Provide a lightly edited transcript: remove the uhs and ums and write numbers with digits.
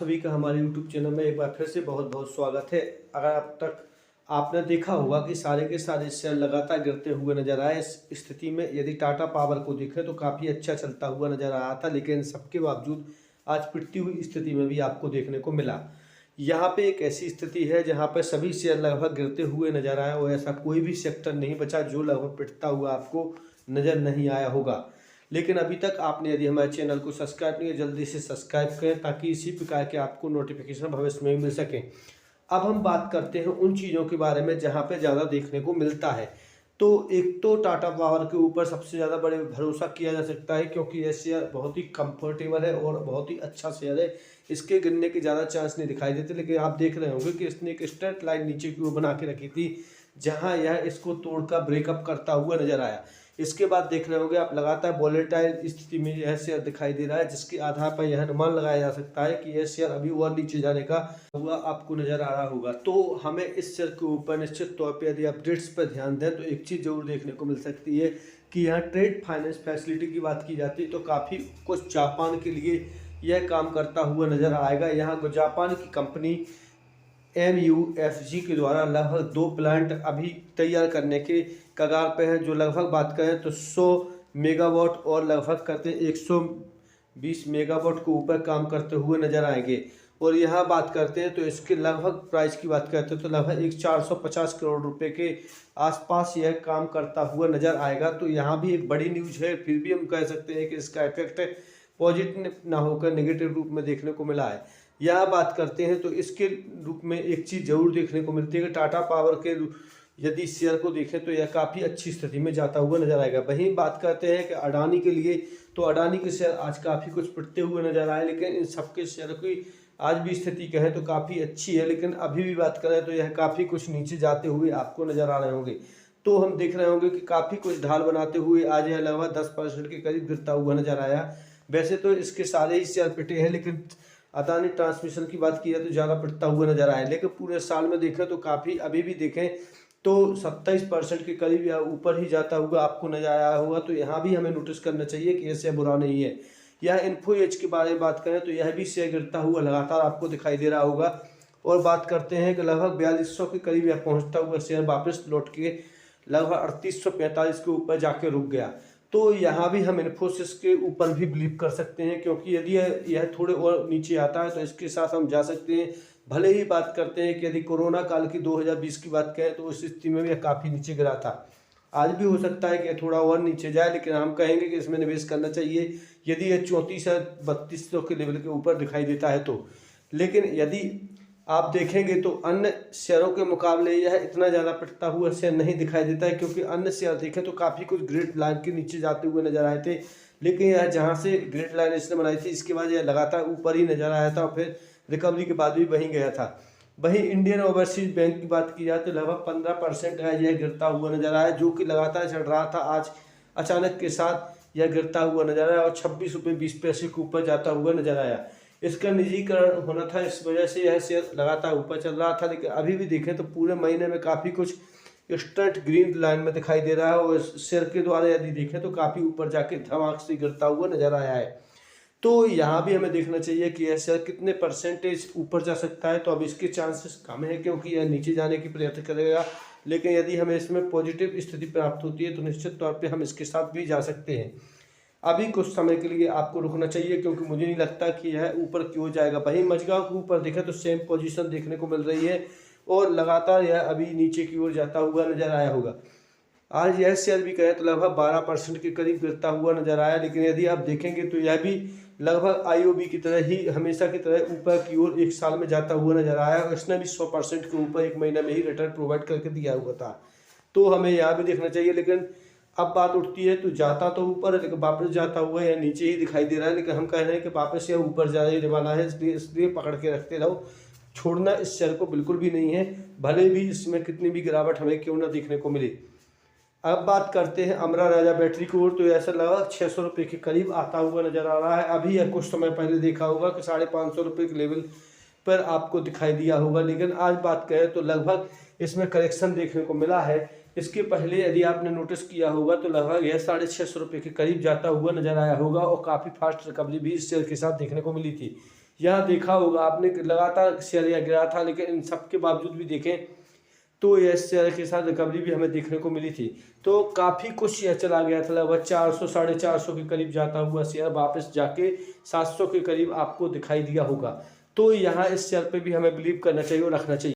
सभी का हमारे YouTube चैनल में एक बार फिर से बहुत बहुत स्वागत है। अगर अब तक आपने देखा होगा कि सारे के सारे शेयर लगातार गिरते हुए नजर आए, इस स्थिति में यदि टाटा पावर को देखें तो काफ़ी अच्छा चलता हुआ नजर आ रहा था, लेकिन सबके बावजूद आज पिटती हुई स्थिति में भी आपको देखने को मिला। यहाँ पे एक ऐसी स्थिति है जहाँ पर सभी शेयर लगभग गिरते हुए नजर आए और ऐसा कोई भी सेक्टर नहीं बचा जो लगभग पिटता हुआ आपको नजर नहीं आया होगा। लेकिन अभी तक आपने यदि हमारे चैनल को सब्सक्राइब नहीं किया, जल्दी से सब्सक्राइब करें ताकि इसी प्रकार के आपको नोटिफिकेशन भविष्य में मिल सकें। अब हम बात करते हैं उन चीज़ों के बारे में जहां पे ज़्यादा देखने को मिलता है। तो एक तो टाटा पावर के ऊपर सबसे ज़्यादा बड़े भरोसा किया जा सकता है, क्योंकि यह शेयर बहुत ही कंफर्टेबल है और बहुत ही अच्छा शेयर है। इसके गिरने के ज़्यादा चांस नहीं दिखाई देते, लेकिन आप देख रहे होंगे कि इसने एक स्ट्रेट लाइन नीचे की ओर बना के रखी थी, जहां यह इसको तोड़कर ब्रेकअप करता हुआ नजर आया। इसके बाद देख रहे होंगे आप लगातार वोलेटाइल स्थिति में यह शेयर दिखाई दे रहा है, जिसके आधार पर यह अनुमान लगाया जा सकता है कि यह शेयर अभी और नीचे जाने का हुआ आपको नजर आ रहा होगा। तो हमें इस शेयर के ऊपर निश्चित तौर पे यदि अपडेट्स पर ध्यान दें तो एक चीज़ जरूर देखने को मिल सकती है कि यहाँ ट्रेड फाइनेंस फैसिलिटी की बात की जाती है तो काफ़ी कुछ जापान के लिए यह काम करता हुआ नजर आएगा। यहाँ जापान की कंपनी MUFG के द्वारा लगभग 2 प्लांट अभी तैयार करने के कगार पे है, जो लगभग बात करें तो 100 मेगावाट और लगभग करते हैं 120 मेगावाट के ऊपर काम करते हुए नजर आएंगे। और यहाँ बात करते हैं तो इसके लगभग प्राइस की बात करते हैं तो लगभग 450 करोड़ रुपए के आसपास यह काम करता हुआ नजर आएगा। तो यहाँ भी एक बड़ी न्यूज है, फिर भी हम कह सकते हैं कि इसका इफेक्ट पॉजिटिव ना होकर नेगेटिव रूप में देखने को मिला है। यहाँ बात करते हैं तो इसके रूप में एक चीज़ जरूर देखने को मिलती है कि टाटा पावर के यदि शेयर को देखें तो यह काफ़ी अच्छी स्थिति में जाता हुआ नजर आएगा। वहीं बात करते हैं कि अडानी के लिए, तो अडानी के शेयर आज काफ़ी कुछ पिटते हुए नजर आए, लेकिन इन सबके शेयर की आज भी स्थिति कहें तो काफ़ी अच्छी है, लेकिन अभी भी बात करें तो यह काफ़ी कुछ नीचे जाते हुए आपको नजर आ रहे होंगे। तो हम देख रहे होंगे कि काफ़ी कुछ ढाल बनाते हुए आज यह लगभग 10% के करीब गिरता हुआ नजर आया। वैसे तो इसके सारे ही शेयर पिटे हैं, लेकिन अदानी ट्रांसमिशन की बात की है तो ज़्यादा पिटता हुआ नजर आया। लेकिन पूरे साल में देखें तो काफ़ी अभी भी देखें तो 27% के करीब या ऊपर ही जाता हुआ आपको नजर आया होगा। तो यहाँ भी हमें नोटिस करना चाहिए कि ऐसे बुरा नहीं है। यह इन्फो एज के बारे में बात करें तो यह भी शेयर गिरता हुआ लगातार आपको दिखाई दे रहा होगा। और बात करते हैं कि लगभग 4200 के करीब यह पहुँचता हुआ शेयर वापस लौट के लगभग 3845 के ऊपर जाके रुक गया। तो यहाँ भी हम इन्फोसिस के ऊपर भी बिलीव कर सकते हैं, क्योंकि यदि यह थोड़े और नीचे आता है तो इसके साथ हम जा सकते हैं। भले ही बात करते हैं कि यदि कोरोना काल की 2020 की बात करें तो उस स्थिति में भी काफ़ी नीचे गिरा था। आज भी हो सकता है कि थोड़ा और नीचे जाए, लेकिन हम कहेंगे कि इसमें निवेश करना चाहिए यदि यह 34 या 3200 के लेवल के ऊपर दिखाई देता है तो। लेकिन यदि आप देखेंगे तो अन्य शेयरों के मुकाबले यह इतना ज़्यादा पिटता हुआ शेयर नहीं दिखाई देता है, क्योंकि अन्य शेयर देखें तो काफ़ी कुछ ग्रेड लाइन के नीचे जाते हुए नजर आए थे, लेकिन यह जहां से ग्रेड लाइन इसने बनाई थी इसके बाद यह लगातार ऊपर ही नजर आया था और फिर रिकवरी के बाद भी वहीं गया था। वहीं इंडियन ओवरसीज बैंक की बात की जाए तो लगभग 15% है यह गिरता हुआ नजर आया, जो कि लगातार चढ़ रहा था। आज अचानक के साथ यह गिरता हुआ नजर आया और 26 रुपये 20 पैसे के ऊपर जाता हुआ नजर आया। इसका निजीकरण होना था, इस वजह से यह शेयर लगातार ऊपर चल रहा था। लेकिन अभी भी देखें तो पूरे महीने में काफ़ी कुछ स्ट्रेट ग्रीन लाइन में दिखाई दे रहा है और शेयर के द्वारा यदि देखें तो काफ़ी ऊपर जाके धमाक से गिरता हुआ नजर आया है। तो यहाँ भी हमें देखना चाहिए कि यह शेयर कितने परसेंटेज ऊपर जा सकता है। तो अब इसके चांसेस कम है, क्योंकि यह नीचे जाने की प्रयत्न करेगा, लेकिन यदि हमें इसमें पॉजिटिव स्थिति प्राप्त होती है तो निश्चित तौर पर हम इसके साथ भी जा सकते हैं। अभी कुछ समय के लिए आपको रुकना चाहिए, क्योंकि मुझे नहीं लगता कि यह ऊपर क्यों जाएगा। वहीं मझगांव के ऊपर देखें तो सेम पोजीशन देखने को मिल रही है और लगातार यह अभी नीचे की ओर जाता हुआ नजर आया होगा। आज यह शेयर भी कहें तो लगभग 12% के करीब गिरता हुआ नजर आया, लेकिन यदि आप देखेंगे तो यह भी लगभग IOB की तरह ही हमेशा की तरह ऊपर की ओर एक साल में जाता हुआ नजर आया और इसने भी 100% के ऊपर एक महीने में ही रिटर्न प्रोवाइड करके दिया हुआ था। तो हमें यहाँ भी देखना चाहिए। लेकिन अब बात उठती है तो जाता तो ऊपर है, लेकिन वापस जाता हुआ या नीचे ही दिखाई दे रहा है। लेकिन हम कह रहे हैं कि वापस या ऊपर जाने वाला है, इसलिए पकड़ के रखते रहो। छोड़ना इस शेयर को बिल्कुल भी नहीं है, भले भी इसमें कितनी भी गिरावट हमें क्यों ना देखने को मिले। अब बात करते हैं अमरा राजा बैटरी की ओर, तो ऐसा लगभग 600 रुपये के करीब आता हुआ नजर आ रहा है। अभी या कुछ समय पहले देखा होगा कि 550 रुपये के लेवल पर आपको दिखाई दिया होगा, लेकिन आज बात करें तो लगभग इसमें करेक्शन देखने को मिला है। इसके पहले यदि आपने नोटिस किया होगा तो लगभग यह 650 रुपये के करीब जाता हुआ नजर आया होगा और काफ़ी फास्ट रिकवरी भी इस शेयर के साथ देखने को मिली थी। यहाँ देखा होगा आपने कि लगातार शेयर यह गिरा था, लेकिन इन सब के बावजूद भी देखें तो यह शेयर के साथ रिकवरी भी हमें देखने को मिली थी। तो काफ़ी कुछ यह चला गया था, लगभग 400 450 के करीब जाता हुआ शेयर वापस जाके 700 के करीब आपको दिखाई दिया होगा। तो यहाँ इस शेयर पे भी हमें बिलीव करना चाहिए और रखना चाहिए।